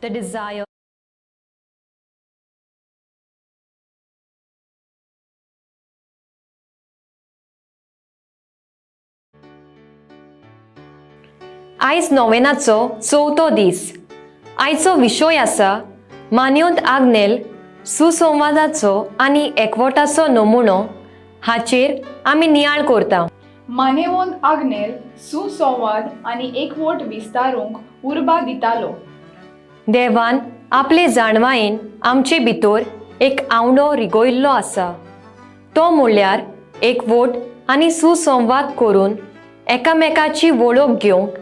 the desire आयज नोवेनाचो चवथो दीस. आयचो विशय आसा मान्योंत आग्नेल सुसंवादाचो आनी एकवटाचो नमुनो. हाचेर आमी नियाळ करता. मानेवंत आग्नेल सुसंवाद आनी एकवट विस्तारूंक उर्बा दितालो. देवान आपले जाणवायेन आमचे भितर एक आवंडो रिगोयल्लो आसा. तो म्हणल्यार एकवट आनी सुसंवाद करून एकामेकाची वळख घेवंक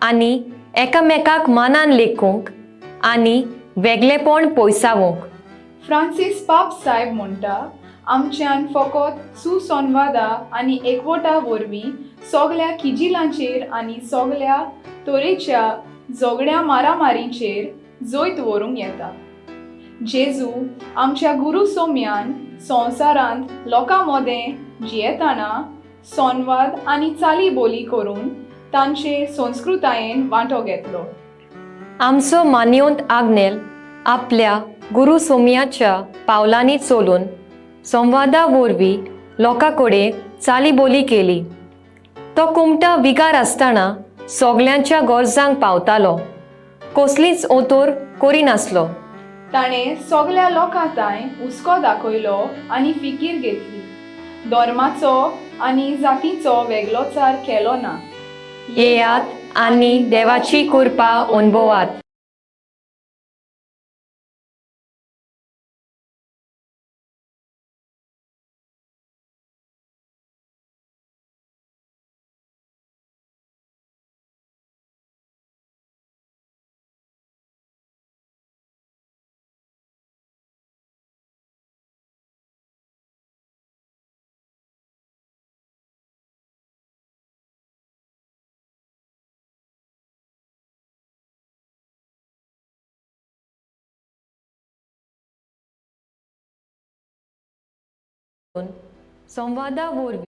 आनी एकामेकाक मानान लेखूंक आनी वेगळेपण पयसावंक. फ्रांसीस पाप साहेब म्हणटा, आमच्यान फकत सुसंवादा आनी एकवटा वरवीं सगळ्या किजिलांचेर आनी सगळ्या तरेच्या झगड्या मारामारींचेर जैत व्हरूंक येता. जेजू आमच्या गुरू सोम्यान संवसारांत लोकां मदें जियेताना संवाद आनी चाली बोली करून तांचे संस्कृतायेन वांटो घेतलो. आमचो मान्योंत आग्नेल आपल्या गुरू सोमयाच्या पावलांनी चलून संवादा वरवीं लोकां कडेन चालीबोली केली. तो कुमटा विगार आसतना सगल्यांच्या गरजांक पावतालो, कसलीच ओतोर करिनासलो. ताणें सगळ्या लोकां तांय हुस्को दाखयलो आनी फिकीर घेतली. धर्माचो आनी जातीचो वेगळोचार केलो ना. येयात आनी देवाची कृपा अनुभवात. संवादा वरवीं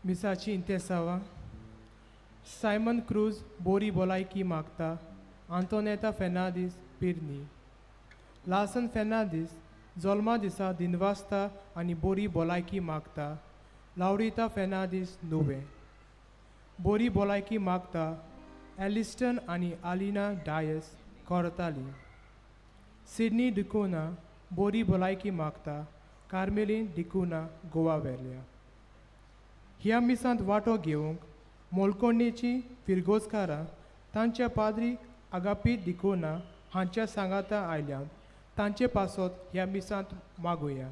मिसाची इंतेसावा. सायमन क्रूज बोरी भलायकी मागता. आंतोनेता फेर्नांदीस पिर्नी. लासन फेर्नांदीस जल्मा दिसा दिनवासता आनी बोरी भलायकी मागता. लावरिता फेर्नांदीस नुवे. बोरी भलायकी मागता एलिस्टन आनी आलिना डायस कोरताली. सिडनी डिकोना बोरी भलायकी मागता. कार्मेलीन डिकोना गोवा वेल्या. ह्या मिसांत वांटो घेवंक मोलकोंडेची फिरगोजकारां तांच्या पाद्री आगापी डिकोना हांच्या सांगाता आयल्यान तांचे पासत ह्या मिसांत मागुया.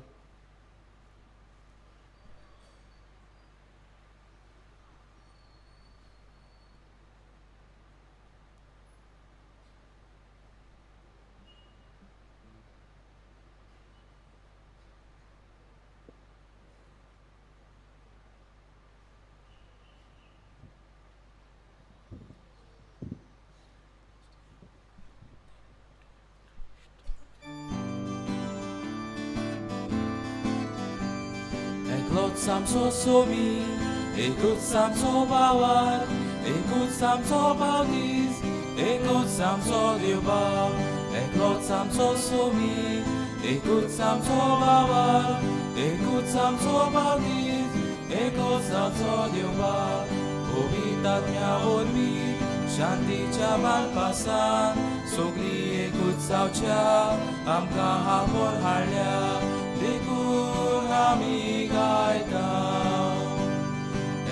Eklut samco somi, eklut samco bawar, eklut samco baudis, eklut samco diuba. Eklut samco somi, eklut samco bawar, eklut samco baudis, eklut samco diuba. Kobitat mia vorbi, shantiच्या malpasan, sogli eklut saucia, amka hapor हाडल्या, देखून आमी गायता.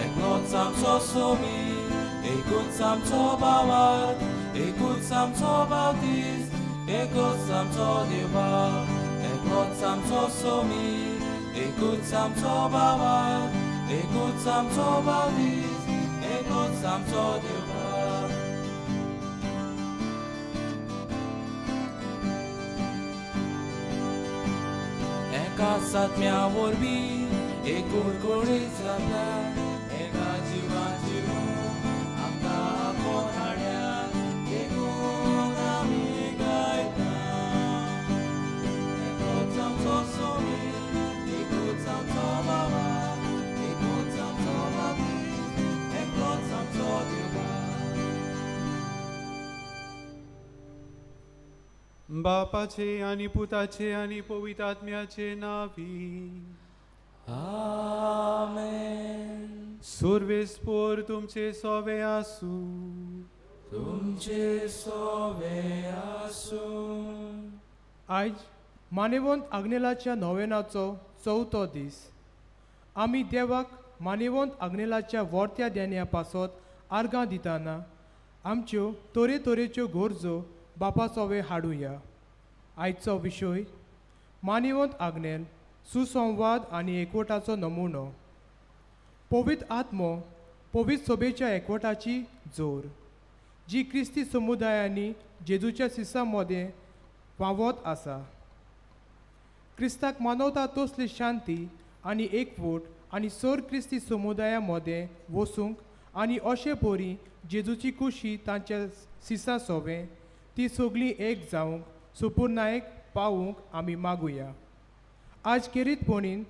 Eklut samco somi, eklut samco bawar, eklut samco baudis, eklut samco diuba. Eklut samco somi, eklut samco bawar, eklut samco baudis, एकूच आमचो देवा एकाच आत्म्या वरवीं एक कोणीच जाता एका जिवान जिवून आमकां आपोवन हाडल्यान एकूच आमी गायता एकूच आमचो सोमी एकूच आमचो बाबा एकूच आमचो बाबी एकूच आमचो देवा बापाचे आणि पुताचे आणि पवित्र आत्म्याचे नावी आमेन सर्वेस्पोर तुमचे सोवे आसू तुमचे सोवे आसूं आयज मानेवंत आग्नेलाच्या नोवेनाचो 4थो दीस आमी देवाक मानेवंत आग्नेलाच्या वर्त्या देण्या पासत आर्गां दिताना आमच्यो तरेच्यो गरजो बापा सोवे हाडुया आयचो विशय मानेवंत आग्नेल सुसंवाद आनी एकवटाचो नमुनो पवित्र आत्मो पवित्र सभेच्या एकवटाची जोर जी क्रिस्ती समुदायांनी जेजूच्या सिसा मदें वावत आसा क्रिस्ताक मानवता तसली शांती आनी एकवट आनी सर क्रिस्ती समुदाया मदें वसूंक आनी अशे परी जेजूची खुशी तांच्या सिसा सोवें ती सगळीं एक जावंक सुपूर्णायेक पावूंक आमी मागुया आज केरीतपणीन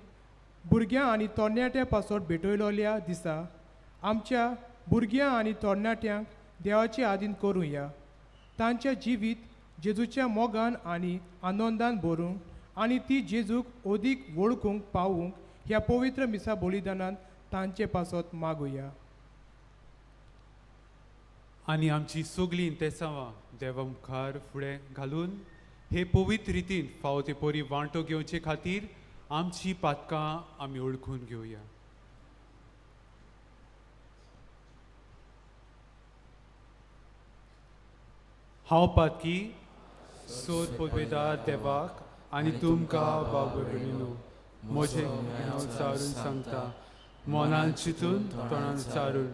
भुरग्यां आनी तरणाट्यां पासत भेटयलोल्या दिसा आमच्या भुरग्यां आनी तरणाट्यांक देवाचे आदीन करुया तांच्या जिवीत जेजूच्या मोगान आनी आनंदान भरूंक आनी ती जेजूक अदीक वळखूंक पावूंक ह्या पवित्र मिसा बलिदानांत तांचे पासत मागुया आणि आमची सगळीं इंतेसांवां देवा मुखार फुडें घालून हे पवित्र रितीन फावो ते परी वांटो घेवचे खातीर आमची पातकां आमी ओळखून घेवया हांव पातकी सोद पदवेदार देवाक आनी तुमकां बाब भयणीनो म्हजें हांव चारून सांगता मनान चिंतून तोंडान चारून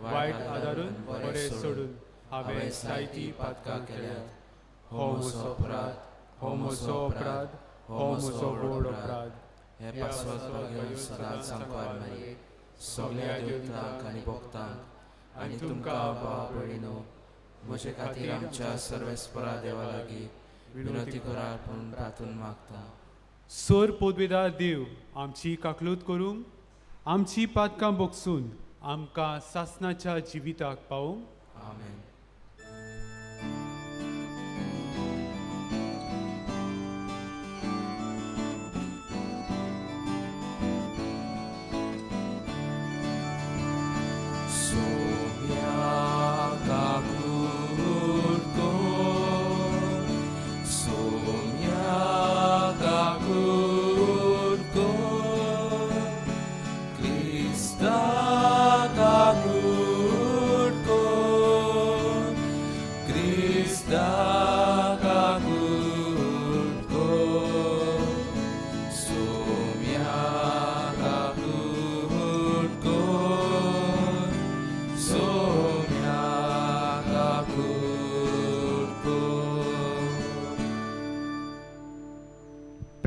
वायट आदारून बरें सोडून हांवें जायतीं पातकां केल्यात हो म्हजो अपराध हो म्हजो अपराध हो म्हजो व्हड अपराध हे पासवाचो घेवन सदांच सांगपार मारी सगळ्या देवतांक आनी भक्तांक आनी तुमकां बाब भयणीनो म्हजे खातीर आमच्या सर्वेस्परा देवा लागीं विनंती करात पूण प्रार्थून मागता सर पदवेदार देव आमची काकलूत करूंक आमची पातकां बोगसून आमकां सासणाच्या जिविताक पावूंक आमेन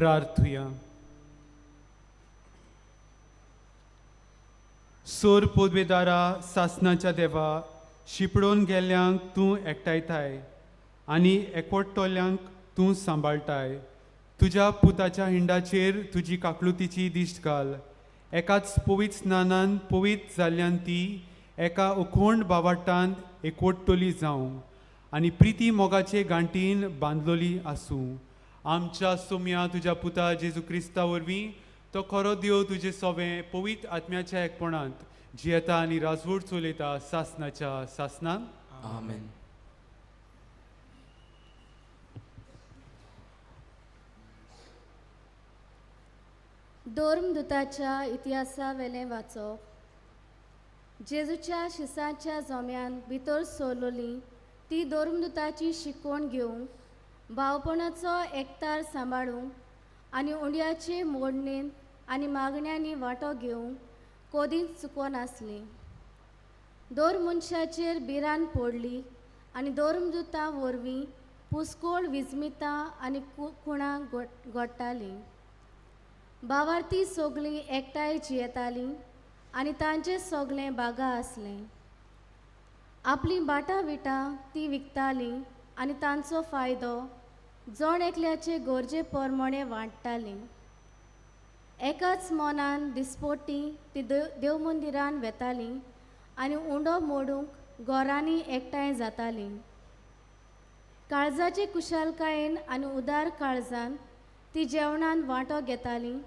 प्रार्थुया सोर पदवेदारा सासणाच्या देवा शिपडोन गेल्ल्यांक तूं एकठायताय आनी एकवटतोल्यांक तूं सांबाळटाय तुज्या पुताच्या हिंडाचेर तुजी काकलुतीची दिश्ट घाल एकाच पवित्र स्नानान पवित्र जाल्ल्यान ती एका अखोंड बावाटान एकवटतोली जावं आनी प्रिती मोगाचे गांठीन बांदलोली आसूं आमच्या सोम्या तुज्या पुता जेजू क्रिस्ता वरवीं तो खरो देव तुजे सोवें पवित्र आत्म्याच्या एकपणांत जियेता आनी राजवट चलयता सासणाच्या सासणान आमेन धर्मदुताच्या इतिहासा वेलें वाचप जेजूच्या शिसाच्या जोम्यान भितर सरलोली ती धर्मदुताची शिकवण घेवंक भावपणाचो एकतार सांबाळूंक आनी उंड्याचे मोडणेन आनी मागण्यांनी वांटो घेवंक कधीच चुको नासली दोर मनशाचेर बिरान पडली आनी दोर्मदुतां वरवीं पुस्कोळ विजमितां आनी कुणां गोडटालीं. भावार्थी सोगलीं एकठांय जियेतालीं आनी तांचें सोगलें बागा आसलें. आपलीं बाटां विटां तीं विकतालीं आनी तांचो फायदो जोण एकल्याचे गरजे पोरमोणे वांट्टालीं. एकाच मोनान दिसपोटी तीं देव मंदिरान वेतालीं आनी उंडो मोडूंक घोरांनी एकठांय जातालीं. काळजाचे कुशालकायेन आनी उदार काळजान ती जेवणान वांटो घेतालीं.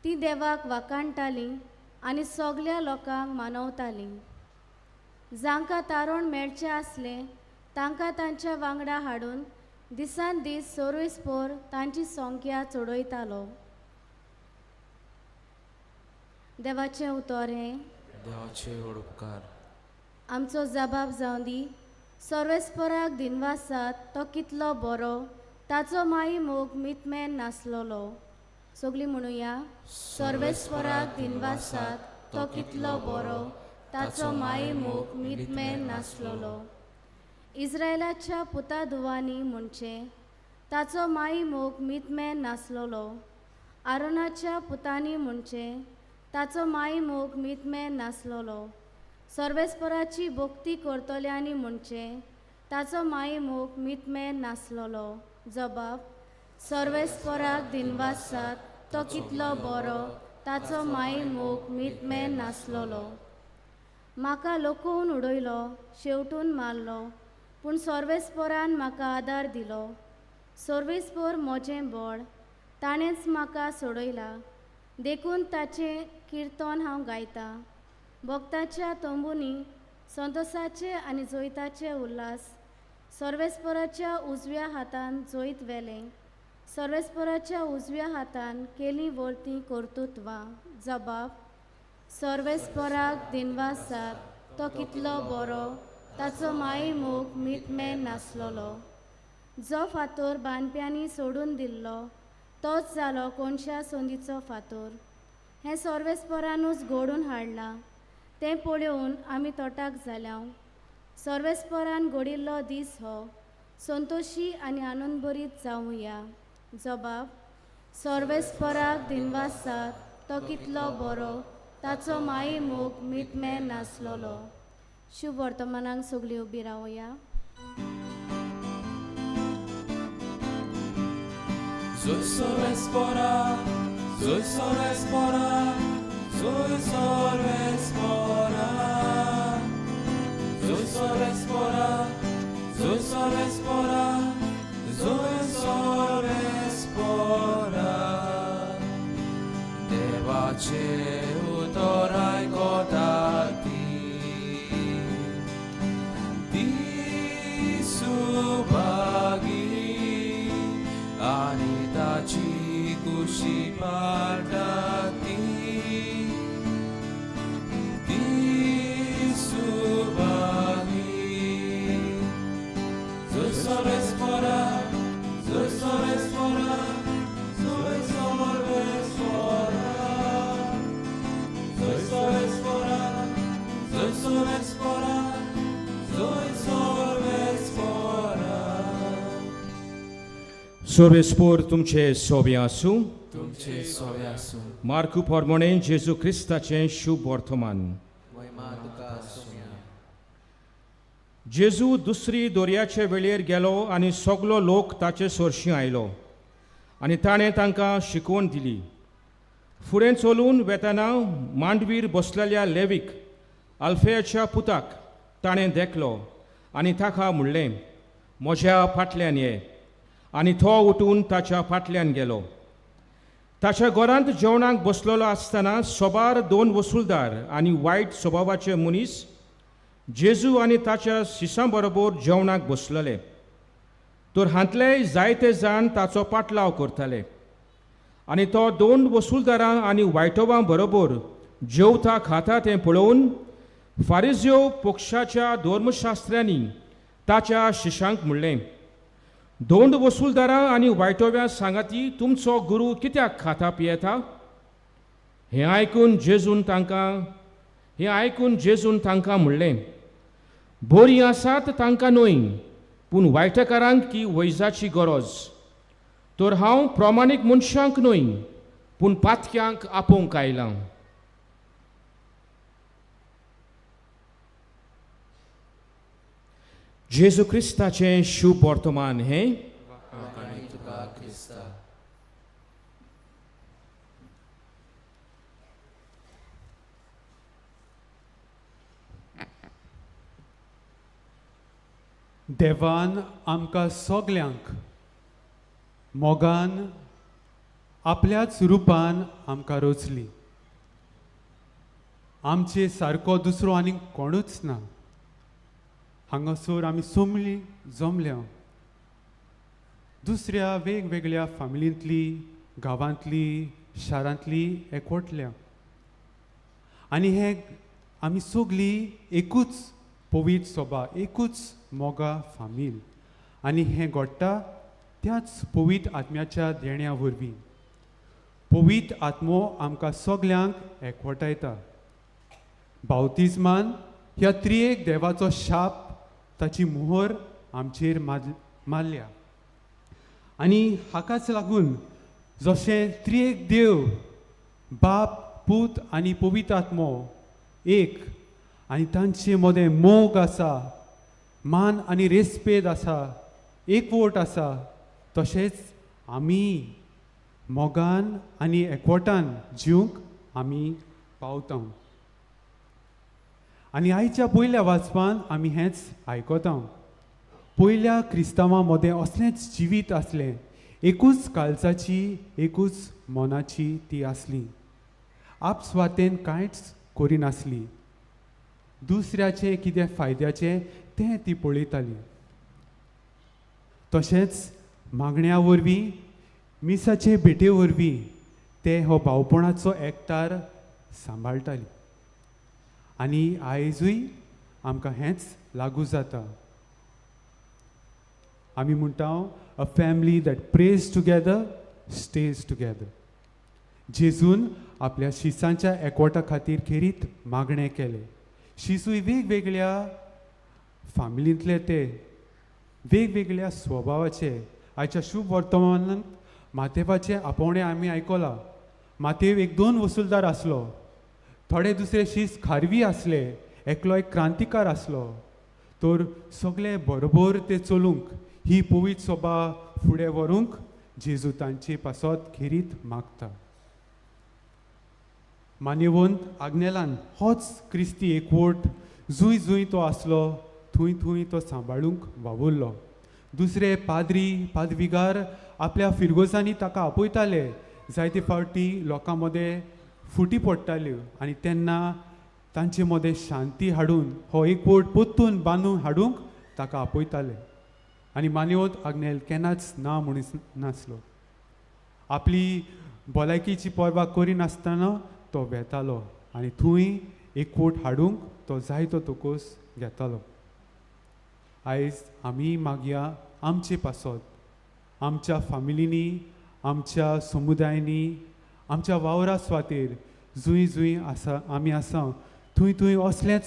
ती देवाक वाकाणटालीं आनी सोगल्या लोकांक मानवतालीं. जांकां तारण मेळचें आसलें तांकां तांच्या वांगडा हाडून दिसान दीस सोरोयस्पोर तांची संख्या चडयतालो. देवाचें उतर हें. देवाचे उपकार. आमचो जबाब जावं दी. सर्वेस्पराक दिनवासात तो कितलो बरो, ताचो माई मोग मितमेन नासलोलो. सोगली म्हणुया. सर्वेस्पराक दिनवासात तो कितलो बरो, ताचो माई मोग मितमेन नासलोलो. इस्रायलाच्या पुता धुवानी म्हणचे ताचो माई मोग मितमेन नासलोलो. आरोनाच्या पुतांनी म्हणचे ताचो माई मोग मितमेन नासलोलो. सर्वेस्पराची भोक्ती करतल्यांनी म्हणचे ताचो माई मोग मितमेन नासलोलो. जबाब. सर्वेस्पराक दिनवासात तो कितलो बरो, ताचो माई मोग मितमेन नासलोलो. म्हाका लोकोवन उडयलो, शेवटून मारलो, पूण सर्वेस्परान म्हाका आदार दिलो. सर्वेस्पर म्हजें बळ, ताणेंच म्हाका सोडयला. देखून ताचें किर्तन हांव गायतां. भक्ताच्या तंबुनी संतोसाचे आनी जोयताचे उल्हास. सर्वेस्पराच्या उजव्या हातान जोयत वेलें, सर्वेस्पराच्या उजव्या हातान केलीं वर्तीं कर्तुत्वां. जबाब. सर्वेस्पराक दिनवासात तो कितलो बरो, ताचो माई मोग मितमेन नासलोलो. जो फातोर बांदप्यांनी सोडून दिल्लो तोच जालो कोणशा संदीचो फातोर. हें सर्वेस्परानूच घडून हाडलां. तें पळोवन आमी तोटाक जाल्याव. सर्वेस्परान घडिल्लो दीस हो संतोशी आनी आनंदभरीत जावुया. जबाब. सर्वेस्पराक दिनवासात तो कितलो बरो, ताचो माई मोग मितमेन नासलोलो. शुभ वर्तमानाक सगळीं उबी रावया. Soy sorvespora, soy sorvespora, soy sorvespora, soy sorvespora, soy sorvespora, soy sorvespora. Devace utorai kotati, ti subagi. Anitaci kushi patati ti subagi. Soy sorvespora, soy sorvespora, soy sorvespora, soy sorvespora, soy sorvespora, soy sorvespora. सोबेस्पोर तुमचे सोबे आसूं. तुमचे सोवे आसूं. मार्कू पोरमोणे जेजू क्रिस्ताचें शुभ वर्तमान. महिमा तुका आसूं. जेजू दुसरी दोरयाचे वेळेर गेलो आनी सगलो लोक ताचे सोरशीं आयलो आनी ताणें तांकां शिकवण दिली. फुडें चलून वेताना मांडवीर बसलेल्या लेवीक आल्फेयाच्या पुताक ताणें देखलो आनी ताका म्हणलें, म्हज्या फाटल्यान ये. आनी तो उठून ताच्या फाटल्यान गेलो. ताच्या घरांत जेवणाक बसलेलो आसतना सोबार 2 वसुलदार आनी वायट स्वभावाचे मनीस जेजू आनी ताच्या शिसां बरोबर जेवणाक बसलेले. तर हांतले जायते जाण ताचो पाटलाव करताले. आनी तो 2 वसुलदारां आनी वायटोवां बरोबर जेवता खाता तें पळोवन फारिझ्यो पक्षाच्या धर्मशास्त्र्यांनी ताच्या शिशांक म्हणलें, 2 वसुलदारां आनी वायटोव्या सांगाती तुमचो गुरू कित्याक खाता पियेता? हें आयकून जेजून तांकां हें आयकून जेजून तांकां म्हणलें, बरीं आसात तांकां न्हय, पूण वायटकारांक की वैजाची गरज. तर हांव प्रमाणीक मनशांक न्हय, पूण पातक्यांक आपोवंक आयलां. जेजू क्रिस्ताचें शुभ वर्तमान हें आनी तुका क्रिस्ता. देवान आमकां सगल्यांक मोगान आपल्याच रुपान आमकां रचली. आमचे सारको दुसरो आनीक कोणूच ना. हांगासर आमी सोमली जमल्या दुसऱ्या वेगवेगळ्या फामिलींतली, गांवांतली, शारांतली एकवटल्या. आनी हे आमी सगळीं एकूच पवित्र सभा, एकूच मोगा फामील. आनी हें घडटा त्याच पवित्र आत्म्याच्या देण्या वरवीं. पवित्र आत्मो आमकां सगल्यांक एकवटायता. बावतिजमान ह्या त्रिएक देवाचो शाप, ताची मोहर आमचेर मारल्या. आनी हाकाच लागून जशें त्रिएक देव बाप, पूत आनी पवित्र आत्मो एक, आनी तांचे मदें मोग आसा, मान आनी रेस्पेद आसा, एकवट आसा, तशेंच आमी मोगान आनी एकवटान जिवंक आमी पावता. आनी आयच्या पयल्या वाचपान आमी हेंच आयकता. पयल्या क्रिस्तांवां मदें असलेंच जिवीत आसलें. एकूच काळजाची, एकूच मनाची ती आसली. आपस्वातेन कांयच करिनासली. दुसऱ्याचें कितें फायद्याचें तें ती पळयताली. तशेंच मागण्या वरवीं, मिसाचे भेटे वरवीं ते हो भावपणाचो एकठार सांबाळटाली. आनी आयजूय आमकां हेंच लागू जाता. आमी म्हणटा, a family that prays together stays together. जेजून आपल्या शिसांच्या एकवटा खातीर खेरीत मागणें केलें. शिसूय वेगवेगळ्या फामिलींतले ते, वेगवेगळ्या स्वभावाचे. आयच्या शुभ वर्तमानांत मातेवाचें आपोवणें आमी आयकलां. मातेव एक 2 वसूलदार आसलो. थोडे दुसरे शीस खारवी आसले. एकलो एक क्रांतिकार आसलो. तर सगळे बरोबर ते चलूंक, ही पवित्र सभा फुडें व्हरूंक जेजू तांचे पासत खेरीत मागता. मान्यवंत आग्नेलान होच क्रिस्ती एकवट जूंय जूंय तो आसलो थंय थंय तो सांबाळूंक वावुरलो. दुसरे पाद्री, पादविगार आपल्या फिरगोसांनी ताका आपयताले. जायते फावटी लोकां मदें फुटी पडटाल्यो आनी तेन्ना तांचे मदें शांती हाडून हो एकवट पोत्तून बांदून हाडूंक ताका आपयताले. आनी मान्यवंत आग्नेल केन्नाच ना म्हणून नासलो. आपली भलायकेची पर्वा करिनासतना तो वेतालो आनी थंय एकवट हाडूंक तो जायतो तोकोस घेतालो. आयज आमी मागया आमचे पासत, आमच्या फामिलींनी, आमच्या समुदायांनी, आमच्या वावरा सुवातेर जूंय जूंय आसा आमी आसा थंय थंय असलेंच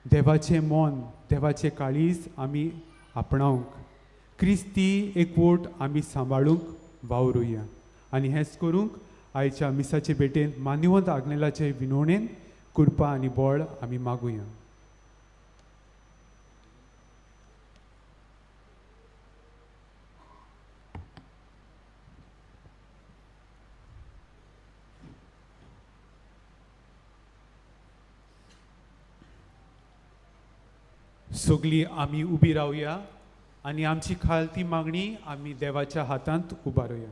देवाचें मन, देवाचें काळीज आमी आपणावंक, क्रिस्ती एकवट आमी सांबाळूंक वावरुया. आनी हेंच करूंक आयच्या मिसाचे भेटेन मान्यवंत आग्नेलाचे विनवणेन कृपा आनी बळ आमी मागुया. सगळीं आमी उबी रावया आनी आमची खालती मागणी आमी देवाच्या हातांत उबारुया.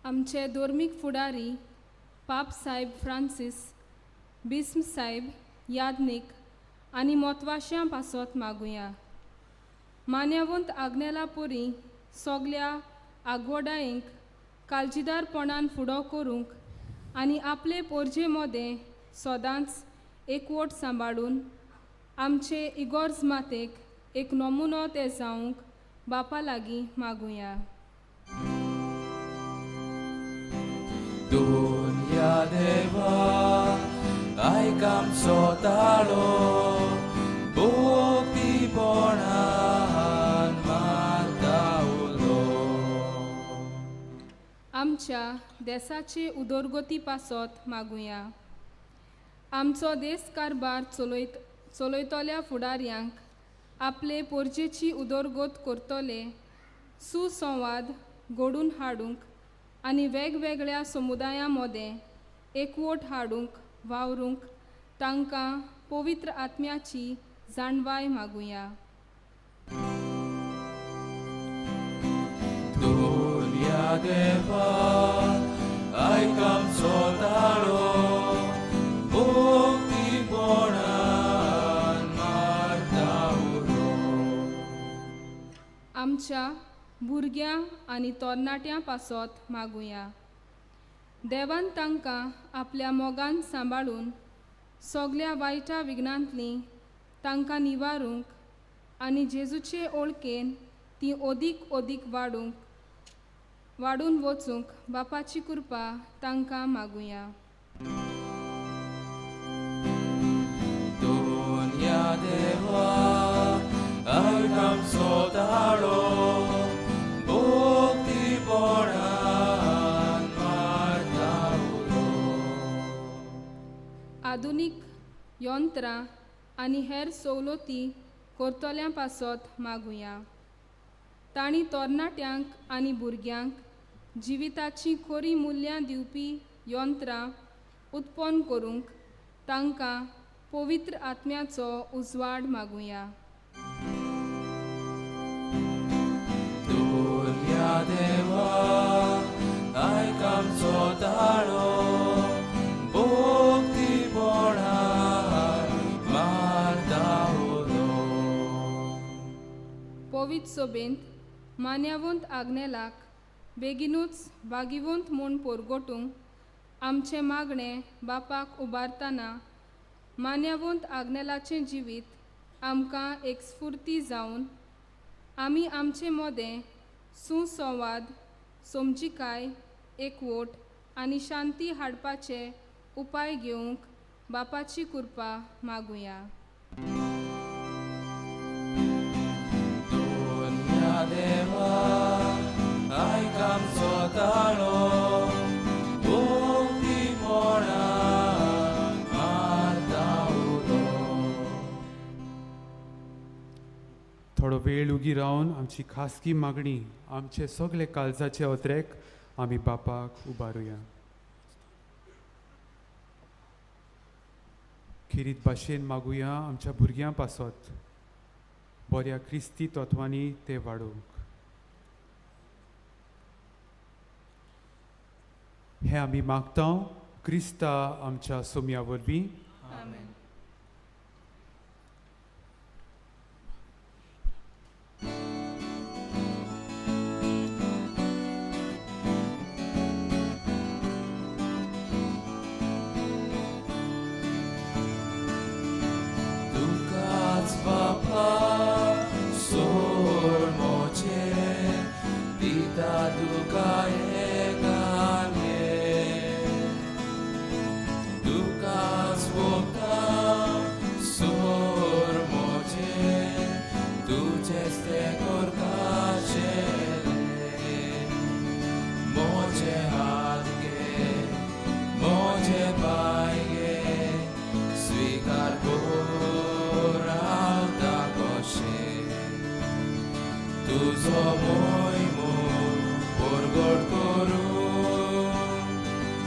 आमचे धर्मीक फुडारी पाप साहेब फ्रांसीस, बिस्म साहेब, यादनीक आनी मोतवाश्यां पासत मागुया. मान्यवंत आग्नेला पुरी सगल्या आगवडायंक काळजीदारपणान फुडो करूंक आनी आपले पोरजे मदें सदांच एकवट सांबाळून आमचे इगोर्ज मातेक एक नमुनो ते जावंक बापा लागीं मागुया. दुनिया देवा आयक आमचो ताळो भोक्तीपणान मारता उलो. आमच्या देशाचे उदरगती पासत मागुया. आमचो देश कारबार चलयतल्या फुडाऱ्यांक आपले पोरजेची उदरगत करतले सुसंवाद घडून हाडूंक आनी वेगवेगळ्या समुदायां मदें एकवट हाडूंक वावरूंक तांकां पवित्र आत्म्याची जाणवाय मागुया. दुनिया देवा आयक आमचो ताळो भोक्तीपणान मारता उलो. आमच्या भुरग्यां आनी तरणाट्यां पासत मागुया. देवान तांकां आपल्या मोगान सांबाळून सगळ्या वायटा विघ्नांतलीं तांकां निवारूंक आनी जेजूचे ओळखेन ती ओदीक वाडून वचूंक बापाची कृपा तांकां मागुया. दुनिया देवा आयक आमचो ताळो भोक्तीपणान मारता उलो. आधुनीक यंत्रां आनी हेर सवलती करतल्यां पासत मागुया. तांणी तरणाट्यांक आनी भुरग्यांक जिविताची खरी मुल्यां दिवपी यंत्रां उत्पन्न करूंक तांकां पवित्र आत्म्याचो उजवाड मागुया. दुनिया देवा आयक आमचो ताळो भोक्तीपणान मारता उलो. पवित्र सभेंत मान्यवंत आग्नेलाक बेगीनूच भागिवंत म्हूण पोरगोटूंक आमचें मागणें बापाक उबारतना मान्यवंत आग्नेलाचें जिवीत आमकां एक स्फूर्ती जावन आमी आमचे मदें सुसंवाद समजिकाय एकवट आनी शांती हाडपाचे उपाय घेवंक बापाची कृपा मागुया. दुनिया देवा आयक आमचो ताळो भोक्तीपणान मारता उलो. थोडो वेळ उगी रावन आमची खासगी मागणी आमचे सगळे काळजाचे ओत्रेक आमी बापाक उबारुया. खिरीत भाशेन मागुया आमच्या भुरग्यां पासत बऱ्या क्रिस्ती तत्वांनी ते वाडोवंक. हे आमी मागता क्रिस्ता आमच्या सोम्या वरवीं. आमेन. तुकाच बापा सोर मोचे दिता तुका एकाने. तुकाच भोगता सोर मोचे तुझेच ते कोरकाचे. मोचे हात घे मोचे पाय घे स्वीकार कर आवता कशे. तुझो मोहिमो परगट करून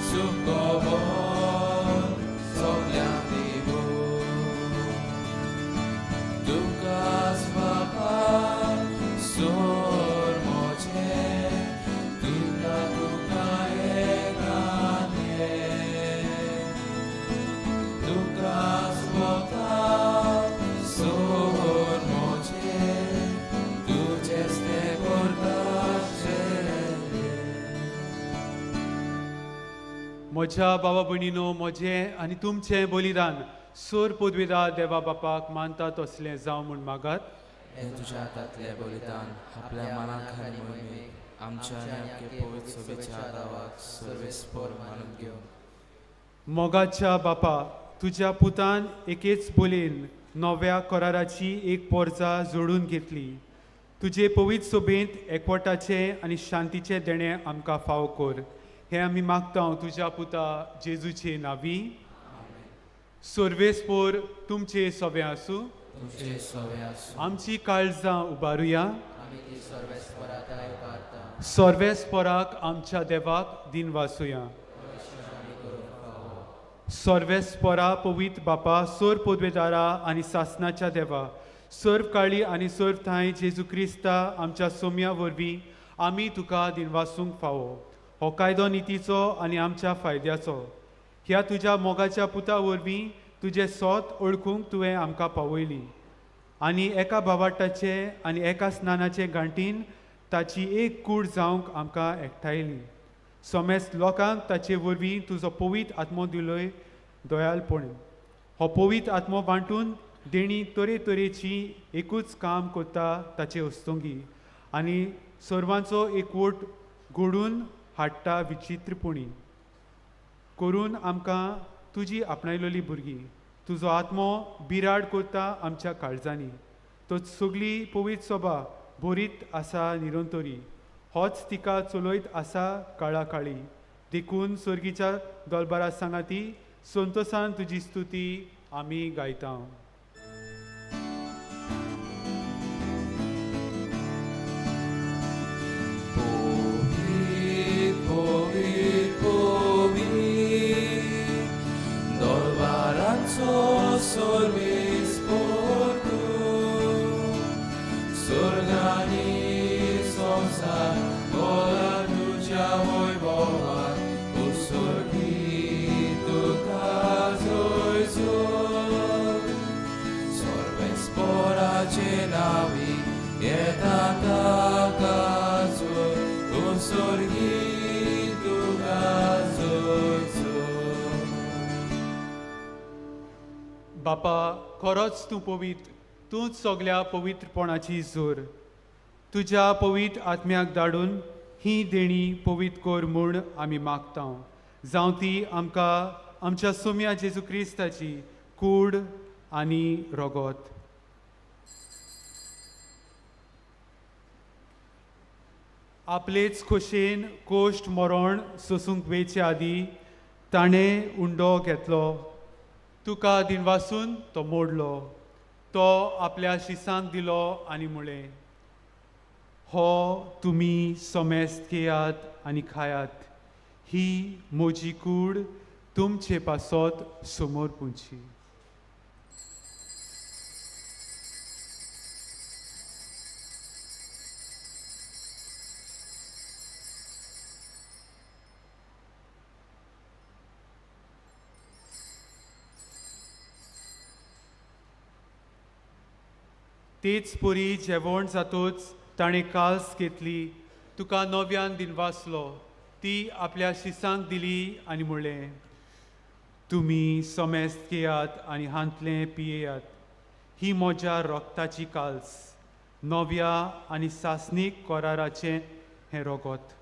सुको सगळ्यांक दिवू. तुकाच बापा सोर मोचे तुका तुका एकाने. तुकाच भोगता सोर मोचे तुझेच ते कोरताचे. म्हज्या भावा भयणीनो म्हजें आनी तुमचें बलिदान सोर पदवीदार देवा बापाक मानता तसलें जावं म्हूण मागात. हे तुझ्या हातांतले बलिदान आपल्या मनाक आनी मोहिमेक आमच्या नेमके पवित्र सभेच्या गावाक सर्वेस्पर मानून घेवन मोगाच्या बापा, तुझ्या पुतान एकेच बोलीन नव्या कराराची एक पोरजा जोडून घेतली. तुजे पवित्र सोबेंत एकवटाचे आनी शांतीचे देणे आमकां फाव कर. हे आमी मागता तुज्या पुता जेजूचे नांवी. सर्वेस्पोर तुमचे सोबे आसूं. तुझे सवे आसूं. आमची काळजां उबारुया. आमी ती सर्वेस्पराताय उबारता. सर्वेस्पराक आमच्या देवाक दिन वासुया. सर्वेस्परा पवित्र बापा, सोर पोदवेदारा आनी सासनाच्या देवा, सर्व काळी आनी सर्व थाय जेजू क्रिस्ता आमच्या सोम्या वरवीं आमी तुका दिनवासूंक फावो. हो कायदो नितीचो आनी आमच्या फायद्याचो. ह्या तुज्या मोगाच्या पुता वरवीं तुजे सोत ओळखूंक तुवें आमकां पावयली आनी एका भावाटाचे आनी एका स्नानाचे गांठीन ताची एक कूड जावंक आमकां एकठायली. सोमेस्त लोकांक ताचे वरवीं तुजो पवित्र आत्मो दिलोय दोयालपण. हो पवित्र आत्मो वांटून देणी तरेतरेची एकूच काम करता ताचे वस्तोंगी आनी सर्वांचो एकवट घडून हाडटा विचित्रपणी करून आमकां तुजी आपणायलोली भुरगीं. तुजो आत्मो बिराड करता आमच्या काळजांनी. तो सगळी पवित्र सभा बरीत आसा निरंतरी. होच तिका चलयत आसा काळा काळी. देखून सर्गीच्या दोलबारा सांगाती संतोसान तुजी स्तुती आमी गायता. सर्वेस्पर स्वर्गानी संसार गोला तुझ्या वैभवात उत्सर्गीत तुका जोयजो. सर्वेस्पराचे नावी येता ताकाचो उत्सर्गीत तुका जोयजो. बापा, खरोच तूं पवित्र. तूंच सगळ्या पवित्रपणाची जोर. तुज्या पवित्र आत्म्याक धाडून ही देणी पवित्र कर म्हूण आमी मागता. जावं ती आमकां आमच्या सोम्या जेजू क्रिस्ताची कूड आनी रगत. आपलेच खोशेन कोश्ट मरण सोसूंक वेचे आदीं ताणें उंडो घेतलो. तुका दिनवासून तो मोडलो. तो आपल्या शिसांक दिलो आनी म्हळें, हो तुमी सोमेस्त घेयात आनी खायात. ही म्हजी कूड तुमचे पासत समोर पुंची. तेच परी जेवण जातूच ताणें काल्स घेतली. तुका नव्यान दिनवासलो. ती आपल्या शिसांक दिली आनी म्हणलें, तुमी सोमेस्त घेयात आनी हांतलें पियेयात. ही म्हज्या रोगताची काल्स, नव्या आनी सासनीक कराराचें हें रगत.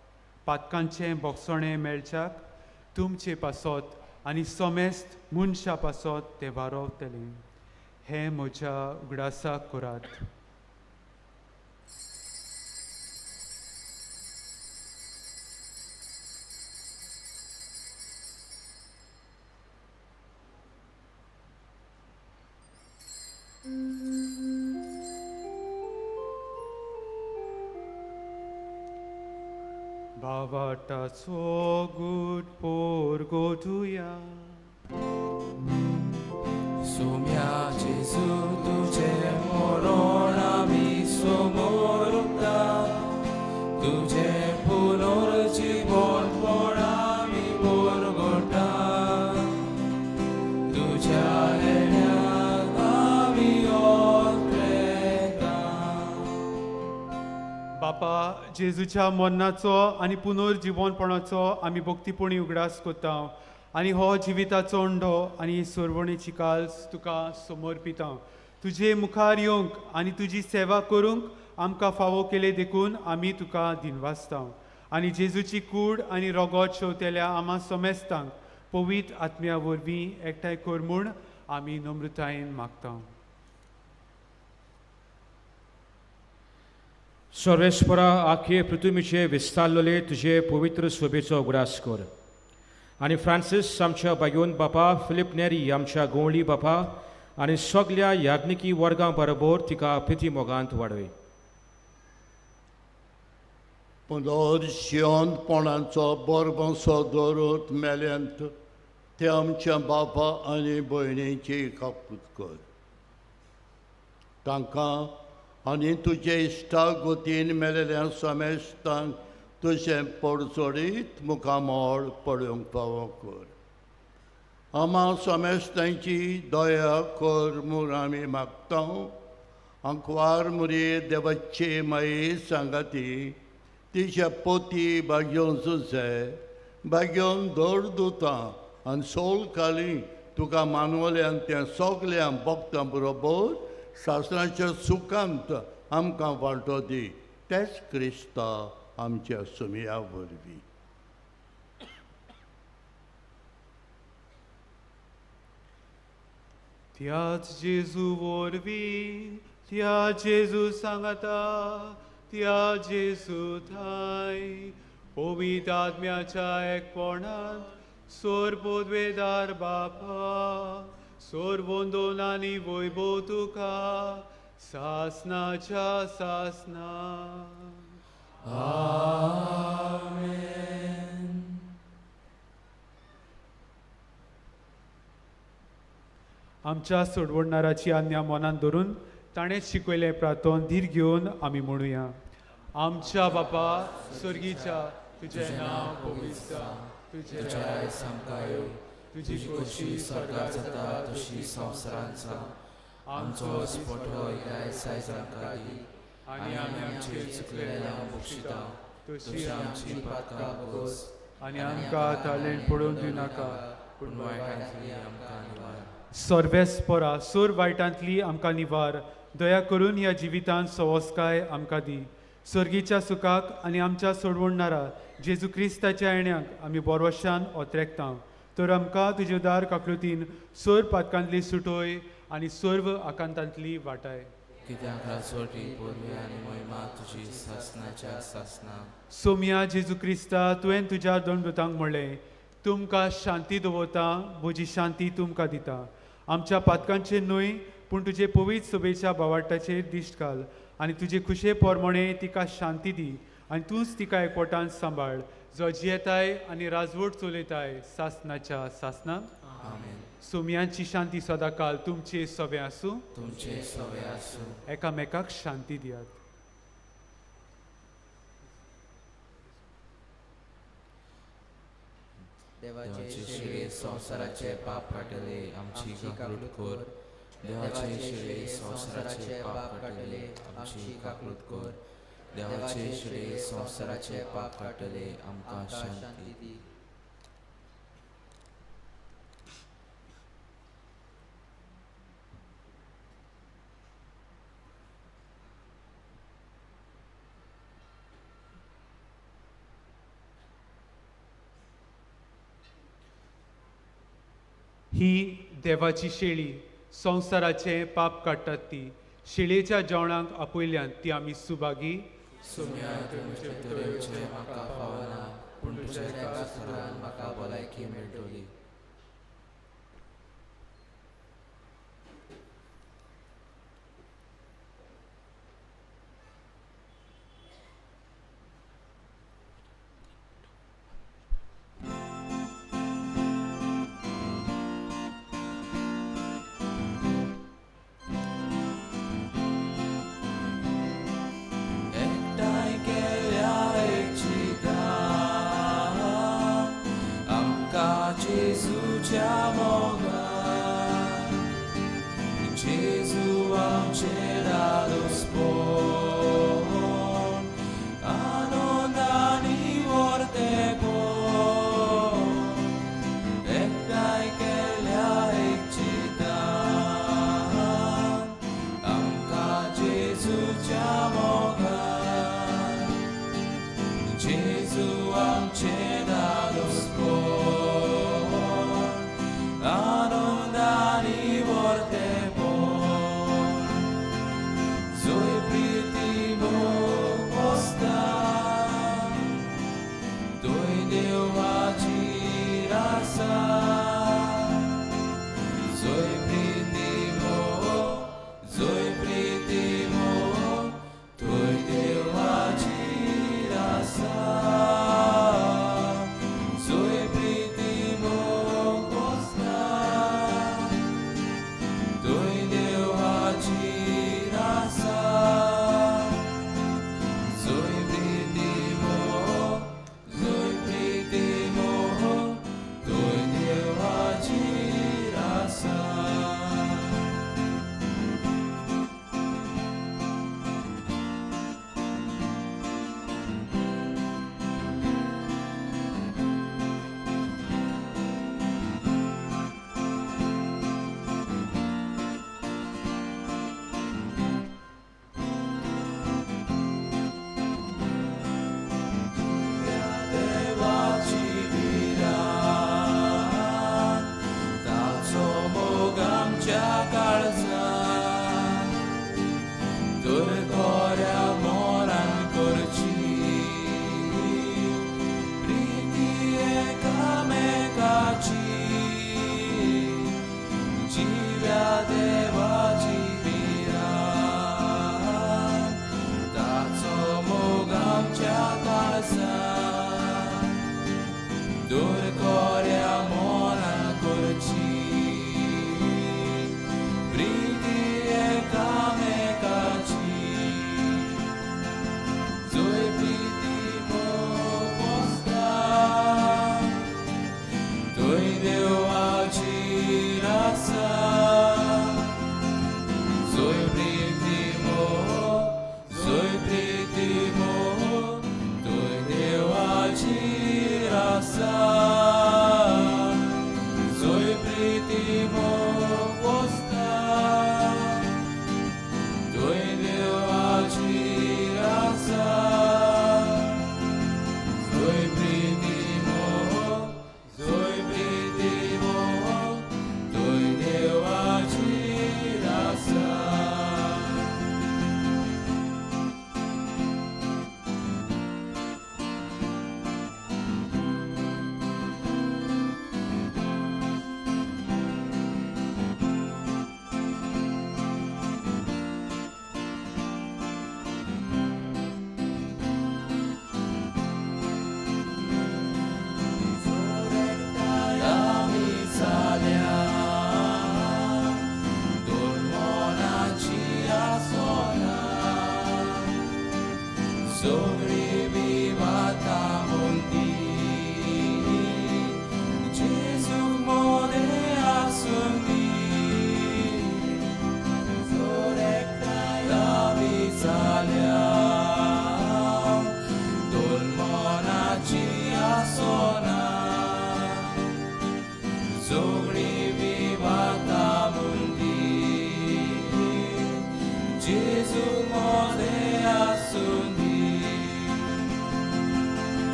पातकांचें बोगसणें मेळच्याक तुमचे पासत आनी सोमेस्त मनशा पासत तें वारोवतलें. हे म्हज्या उगडासाक करात. भावाटाचो गूट पोर गोठुया. सोम्या जेजू तुझे मरण आमी समोर उरता. तुझे पुनर्जीवनपण आमी परगटा. तुझ्या येण्याक आमी ओंत्रेता. बापा, जेजूच्या मरणाचो आनी पुनर्जीवनपणाचो आमी भक्तीपणी उगडास करता आनी हो जिविताचो अंडो आनी सोरवणेची काल्स तुका समर्पिता. तुजे मुखार येवंक आनी तुजी सेवा करूंक आमकां फावो केले देखून आमी तुका दिनवासता आनी जेजूची कूड आनी रगत शेवतेल्या आम्हा समेस्तांक पवित्र आत्म्या वरवीं एकठांय कर म्हूण आमी नम्रतायेन मागता. सर्वेस्परा आखे पृथ्वीचे विस्तारलेले तुझे पवित्र सोबेचो उगडास कर आनी फ्रांसीस आमच्या बागोवन बापा, फिलिप नेरी आमच्या गोवळी बापा आनी सगळ्या याज्ञिकी वर्गां बरोबर तिका प्रिती मोगांत वाडय. पुनर्जिवनपणाचो बरबसो दवरून मेल्यांत ते आमच्या बापा आनी भयणीची कापूत कर. तांकां आनी तुजे इश्टा गतीन मेलेल्या समेस्तांक तुजें पडचडीत मुखामोळ पडूंक फावो कर. आम्हा समेस्तांची दया कर म्हूण आमी मागता. अंकवार मुरी देवाची माई सांगाती तिच्या पोती बाग्योन सुजे बाग्योन दर दुतां आनी सोल काली तुका मानवल्यान त्या सगल्या भक्तां बरोबर शासनाच्या सुखांत आमकां वांटो दी. तेच क्रिस्ता आमच्या सुमया वरवीं. त्याच जेजू वरवीं त्या जेजू सांगता त्या जेजू थाय पवित्र आत्म्याच्या एकपणांत सोर पोदवेदार बापा सोर वंदोनांनी वैभव तुका सासनाच्या सासना. आमच्या सोडवणाराची आज्ञा मनान धरून ताणें शिकयलें प्रार्थन धीर घेवन आमी म्हणुया. आमच्या बापा स्वर्गीच्या तुजें नांव पवित्र जा. तुजें तुझ्या सांकायो तुझी कशी स्वर्गार जाता तशी संवसारांत जा. आमचो स्पोटो ह्या सायजांका दी आनी आमी आमचेर चुकलेल्यांक बक्षिता तशी आमची पातकां भोस आनी आमकां ताळेन पडून दिनाका पूण वायटांतली आमकां निवार. सर्वेस्परा सोर वायटांतली आमकां निवार. दया करून ह्या जिवितांत सवस्काय आमकां दी. स्वर्गीच्या सुखाक आनी आमच्या सोडवणारा जेजू क्रिस्ताच्या येण्याक आमी बोरवशान ओतरेकता. तर आमकां तुजे उदार काकलुतीन सोर पातकांतली सुटोय आनी सर्व आकांतांतली वाटाय. कित्याक राजवटी पोरवी आनी महिमा तुजी सासनाच्या सासना. सोम्या जेजू क्रिस्ता तुवें तुज्या दोन दुतांक म्हणलें तुमकां शांती दवरता म्हजी शांती तुमकां दिता. आमच्या पातकांचेर न्हय पूण तुजे पवित्र सोबेच्या बावाटाचेर दिश्ट घाल आनी तुजे खुशे पोरमणे तिका शांती दी आनी तूंच तिका एकवटान सांबाळ जो जियेताय आनी राजवट चलयताय सासनाच्या सासना. आमेन. सोम्यांची शांती सदां काल तुमचे सवे आसूं. तुमचे सवे आसूं. एकामेकाक शांती दियात. देवाचे शिळे संवसाराचे पाप काटले आमची काकलूट कर. देवाचे शिळे संवसाराचे पाप काटले आमची काकलूट कर. देवाचे शिळे संवसाराचे पाप काटले आमकां शांती दी. ही देवाची शेळी संवसाराचे पाप काडटात ती. शेळयेच्या जेवणाक आपयल्यान ती आमी सुभागी. सुम्या तुमचे तरेचे म्हाका फावना पूण तुज्या एका सरान म्हाका भलायकी मेळटली. Jesus. जेजू मोदें आसुनी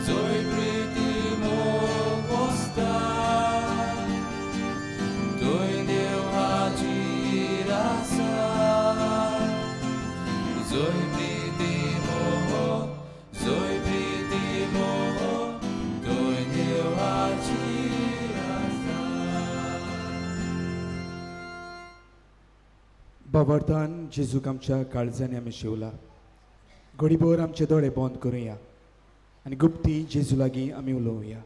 जोय प्रीती मोग पोसता तोय देव हाजीर आसा जोय प्रीती मोग तोय देव हाजीर आसा. बाबर्थान जेजूक आमच्या काळजांनी आमी शिवला. घडीभर आमचे दोळे बंद करुया आनी गुप्ती जेजू लागीं आमी उलोवया.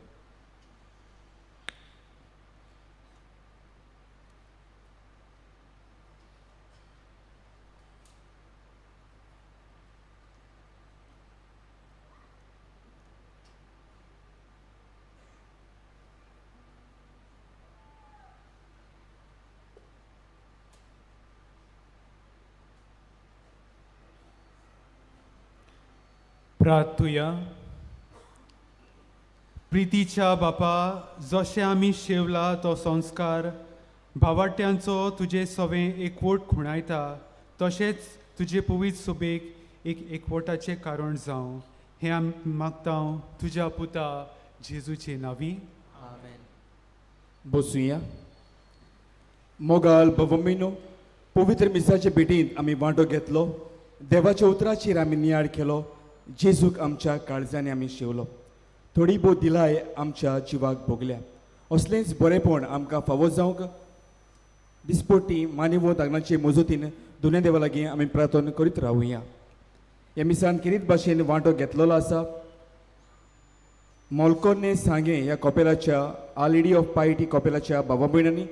प्रार्थुया. प्रितीच्या बापा, जशें आमी शेवला तो संस्कार भावार्थ्यांचो तुजे सवें एकवट खुणायता, तशेंच तुजे पवित्र सोबेक एक एकवटाचें कारण जावं हें आमी मागता तुज्या पुता जेजूचे नांवी. बसूया. मोगाल बवमिनो पवित्र मिसाचे भेटींत आमी वांटो घेतलो. देवाच्या उतराचेर आमी नियाळ केलो. जेजूक आमच्या काळजांनी आमी शिवलो. थोडी भोव दिलाय आमच्या जिवाक भोगल्या. असलेंच बरेपण आमकां फावो जावंक दिसपट्टी मानिवो दागनाचे मजतीन दोनूय देवा लागीं आमी प्रार्थना करीत रावुया. ह्या मिसान किरीत भाशेन वांटो घेतलेलो आसा. मोल्कोने सांगे ह्या कॉपेलाच्या आलेडी ऑफ पायटी कॉपेलाच्या भावा भयणांनी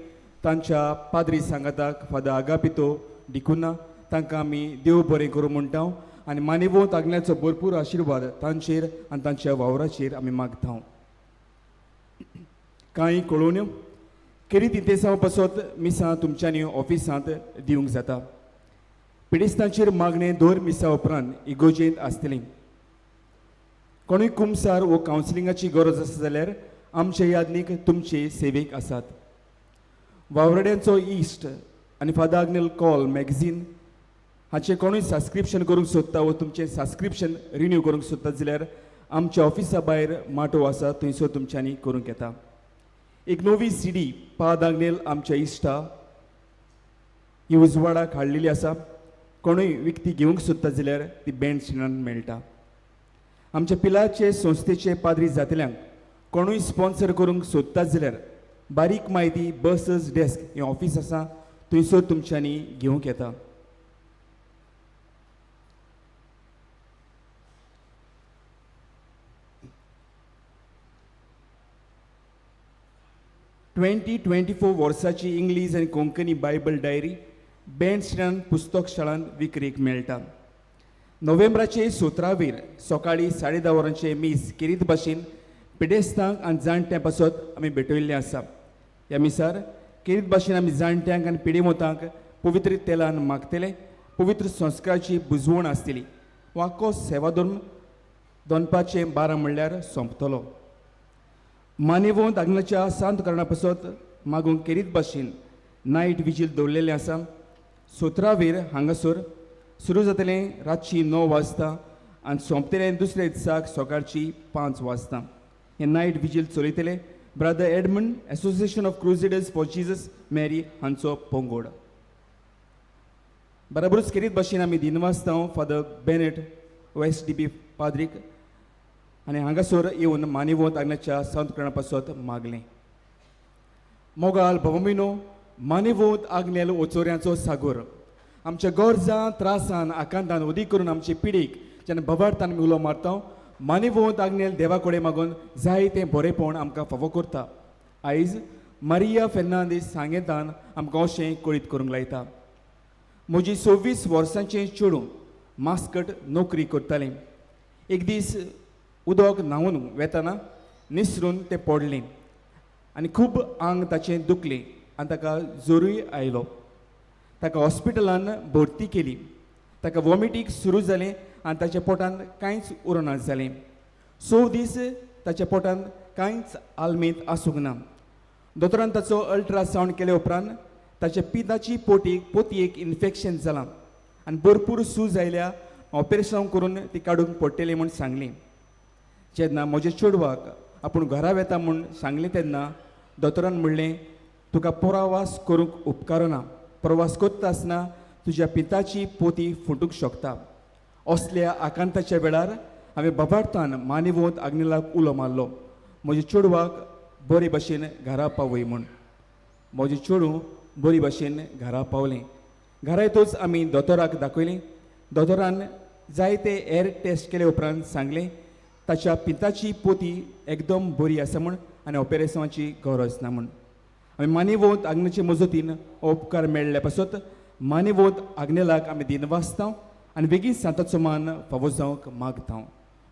तांच्या पाद्री सांगाताक फादर आगापितो डिकुना तांकां आमी देव बरें करूं म्हणटा आनी मानिवो तागण्याचो भरपूर आशिर्वाद तांचेर आनी तांच्या वावराचेर आमी मागता. कांय कळोवण्यो किरीत इतेसां पासत मिसां तुमच्यांनी ऑफिसांत दिवंक जाता. पिडेस्तांचेर मागणें दर मिसा उपरांत इगोजेंत आसतली. कोणूय कुमसार वो कावन्सिलिंगाची गरज आसा जाल्यार आमचे यादनीक तुमचे सेवेक आसात. वावरड्यांचो इश्ट आनी फादर आग्नेल कॉल मॅगझीन हाचें कोणूय सबस्क्रिप्शन करूंक सोदता वा तुमचें सबस्क्रिप्शन रिन्यू करूंक सोदता जाल्यार आमच्या ऑफिसा भायर माटो आसा थंयसर तुमच्यांनी करूंक येता. एक नवी CD पाद आग्नेल आमच्या इश्टा ही उजवाडाक हाडलेली आसा. कोणूय विकती घेवंक सोदता जाल्यार ती बँड स्टँडान मेळटा. आमच्या पिलाचे संस्थेचे पाद्री जातल्यांक कोणूय स्पॉन्सर करूंक सोदतात जाल्यार बारीक म्हायती बसस डेस्क हें ऑफिस आसा थंयसर तुमच्यांनी घेवंक येता. (2024) वर्साची इंग्लीश आनी कोंकणी बायबल डायरी बँड स्टँडान पुस्तक शाळांत विक्रेक मेळटा. नोव्हेंबराचे 17 सकाळीं 10:30 वरांचे मीस किरीत भाशेन पिडेस्तांक आनी जाणट्यां पासत आमी भेटयल्ले आसा. ह्या मिसार किरीत भाशेन आमी जाणट्यांक आनी पिडेमोतांक पवित्र तेलान मागतले. पवित्र संस्काराची बुजवण आसतली. वाको सेवा दोनपाचे 12 म्हणल्यार सोंपतलो. मानेवो दागनाच्या सांत करणा पासत मागूंक किरीत भाशेन नायट विजील दवरलेलें आसा. 17 हांगासर सुरू जातलें रातची 9 वाजता आनी सोंपतलें दुसऱ्या दिसाक सकाळची 5 वाजता. हें नायट विजील चलयतले brother Edmund association of crusaders for Jesus Mary हांचो पंगड. बराबरूच किरीत भाशेन आमी दिनवासता फादर बेनेट OSDP पाद्रीक आनी हांगासर येवन मानिवो दागनाच्या संत करणा पासत मागलें. मोगाल भवमिनो मानिवो आग्नेल ओचोऱ्यांचो सागोर आमच्या गरजां त्रासान आकांतान उदी करून आमचे पिडीक जेन्ना भवार्थान आमी उलो मारता मानिवो आग्नेल देवा कडेन मागून जायतें बरेपण आमकां फावो करता. आयज मारिया फेर्नांदीस सांगेतान आमकां अशें कळीत करूंक लायता. म्हजी 26 वर्सांचें चेडूं मास्कट नोकरी करतालें. एक दीस उदक न्हांवन वेताना निसरून तें पडलें आनी खूब आंग ताचें दुखलें आनी ताका जोरूय आयलो. ताका हॉस्पिटलान भरती केली. ताका वॉमिटींग सुरू जालें आनी ताच्या पोटांत कांयच उरना जालें. 6 दीस ताच्या पोटांत कांयच आलमेत आसूंक ना. दोतोरान ताचो अल्ट्रासावंड केले उपरांत ताच्या पिताची पोतयेक इन्फेक्शन जालां आनी भरपूर सूज आयल्या ऑपरेशन करून ती काडूंक पडटली म्हूण सांगली. जेन्ना म्हज्या चेडवाक आपूण घरा वेता म्हूण सांगलें तेन्ना दोतोरान म्हणलें तुका प्रवास करूंक उपकारना, प्रवास करता आसतना तुज्या पिताची पोती फुटूंक शकता. असल्या आकांताच्या वेळार हांवें बाबार्थान मानेवंत आग्नेलाक उलो मारलो म्हज्या चेडवाक बरे भशेन घरा पावय म्हूण. म्हजें चेडूं बरे भशेन घरा पावलें. घरा येतूच आमी दोतोराक दाखयलें. दोतोरान जायते हेर टेस्ट केले उपरांत सांगलें ताच्या पिताची पोती एकदम बरी आसा म्हूण आनी ऑपरेशनाची गरज ना म्हूण. आमी मानेवंत आग्नेचे मजतीन उपकार मेळ्ळे पासत मानेवंत आग्नेलाक आमी दिनवासता आनी बेगीन सांताचो मान फावो जावंक मागता.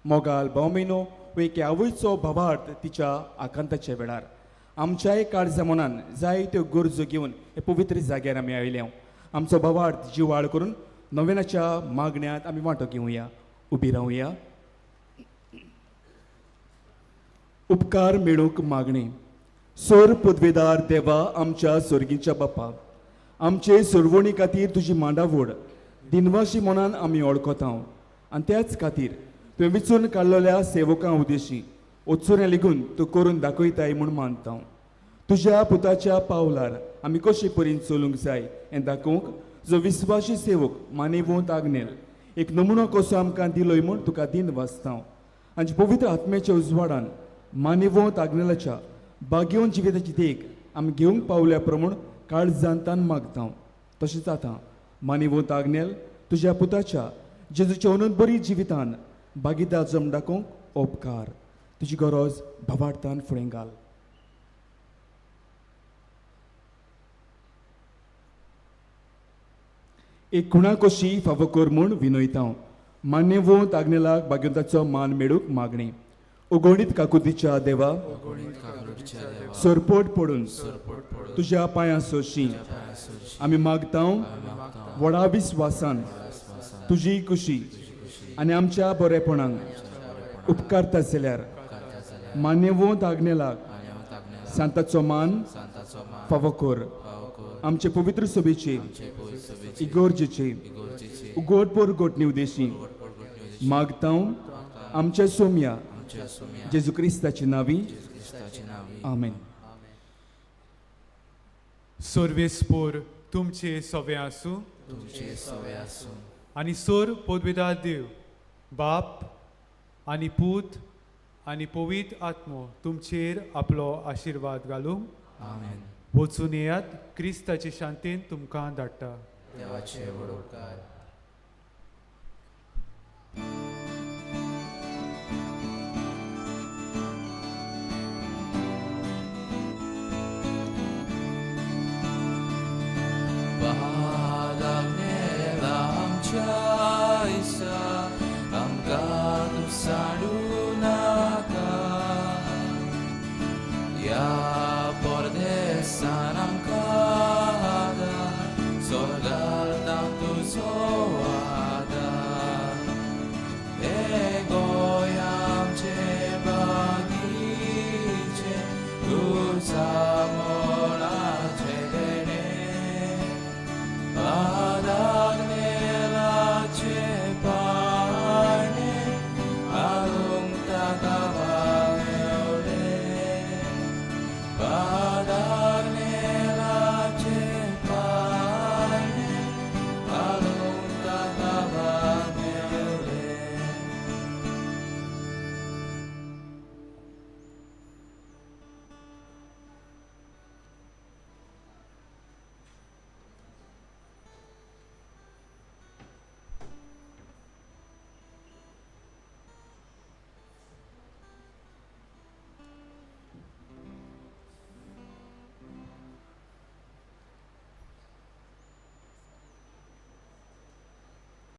मोगाल भोवमेनो व एके आवयचो भावार्थ तिच्या आकांताच्या वेळार आमच्याय काळजा मनान जायत्यो गरजो घेवन हे पवित्र जाग्यार आमी आयल्या. आमचो भावार्थ जिवाळ करून नव्यानाच्या मागण्यांत आमी वांटो घेवया. उबी रावया. उपकार मेळूंक मागणी. सोर पदवेदार देवा आमच्या स्वर्गीच्या बापा, आमचे सोडवणी खातीर तुजी मांडावड दिनवाशी मनान आमी ओळखता आनी त्याच खातीर तुवें विचून काडलेल्या सेवकां उद्देशी वचून लेगून तूं करून दाखयताय म्हूण मानता. तुज्या पुताच्या पावलार आमी कशे परीन चलूंक जाय हें दाखोवंक जो विस्वासी सेवक मानेवंत आग्नेल एक नमुनो कसो आमकां दिलोय म्हूण तुका दिन वाचता. आनी पवित्र आत्म्याच्या उजवाडान मानेवंत आग्नेलाच्या बागेवन जिविताची देख आमी घेवंक पावल्या प्रमाण काळजांतान मागता. तशेंच जाता मानेवंत आग्नेल तुज्या पुताच्या जेजूच्या अनंत बरी जिवितान भागीदार जम दाखोवंक उपकार. तुजी गरज भावार्थान फुडें घाल. एक खुणा कशी फावो कर म्हूण विनयता. मान्यवंत आग्नेलाक भाग्यवंताचो मान मेळूंक मागणी. उगोणीत काकुतीच्या देवा सरपोट पडून तुज्या पांयां सोशी आमी मागता व्हडा विस्वासान तुजी खुशी आनी आमच्या बरेपणांक उपकारता जाल्यार मान्यवंत आग्नेलाक सांताचो मान फावो कर. आमचे पवित्र सभेचे इगोर्जेचे उगोडपोर गोटणी उद्देशी मागता आमच्या सोम्या जेजू क्रिस्ताची नावी आमेन. सर्वेस्पोर तुमचे सवे आसूं आनी सोर पदवेदार देव बाप आनी पूत आनी पवित्र आत्मो तुमचेर आपलो आशिर्वाद घालूं. वचून येयात. क्रिस्ताचे शांतीन तुमकां धाडटा. देवाचे वडोवकार. आमच्या